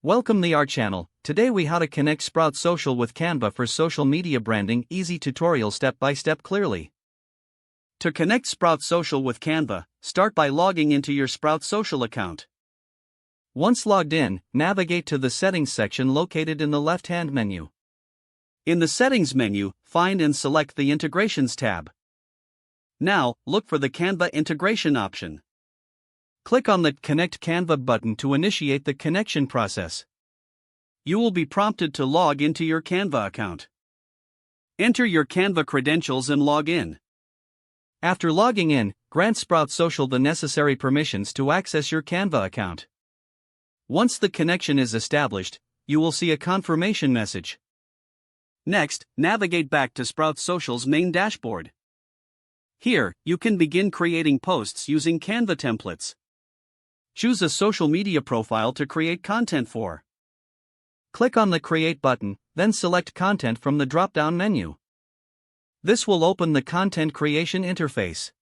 Welcome to our channel. Today we how to connect Sprout Social with Canva for social media branding. Easy tutorial step by step clearly. To connect Sprout Social with Canva, start by logging into your Sprout Social account. Once logged in, navigate to the Settings section located in the left-hand menu. In the Settings menu, find and select the Integrations tab. Now, look for the Canva integration option. Click on the Connect Canva button to initiate the connection process. You will be prompted to log into your Canva account. Enter your Canva credentials and log in. After logging in, grant Sprout Social the necessary permissions to access your Canva account. Once the connection is established, you will see a confirmation message. Next, navigate back to Sprout Social's main dashboard. Here, you can begin creating posts using Canva templates. Choose a social media profile to create content for. Click on the Create button, then select Content from the drop-down menu. This will open the content creation interface.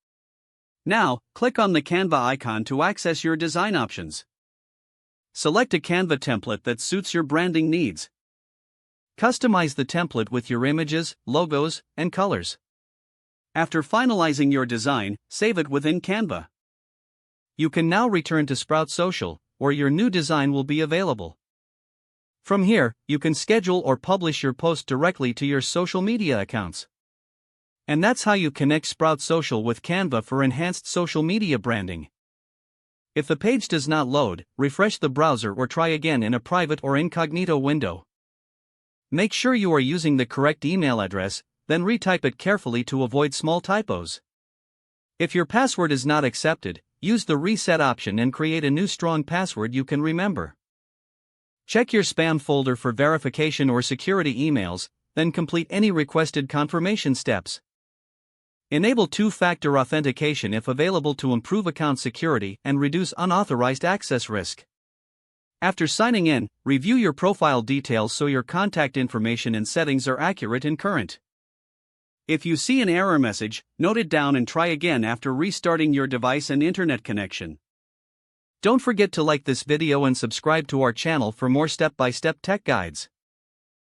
Now, click on the Canva icon to access your design options. Select a Canva template that suits your branding needs. Customize the template with your images, logos, and colors. After finalizing your design, save it within Canva. You can now return to Sprout Social, where your new design will be available. From here, you can schedule or publish your post directly to your social media accounts. And that's how you connect Sprout Social with Canva for enhanced social media branding. If the page does not load, refresh the browser or try again in a private or incognito window. Make sure you are using the correct email address, then retype it carefully to avoid small typos. If your password is not accepted, use the reset option and create a new strong password you can remember. Check your spam folder for verification or security emails, then complete any requested confirmation steps. Enable two-factor authentication if available to improve account security and reduce unauthorized access risk. After signing in, review your profile details so your contact information and settings are accurate and current. If you see an error message, note it down and try again after restarting your device and internet connection. Don't forget to like this video and subscribe to our channel for more step-by-step tech guides.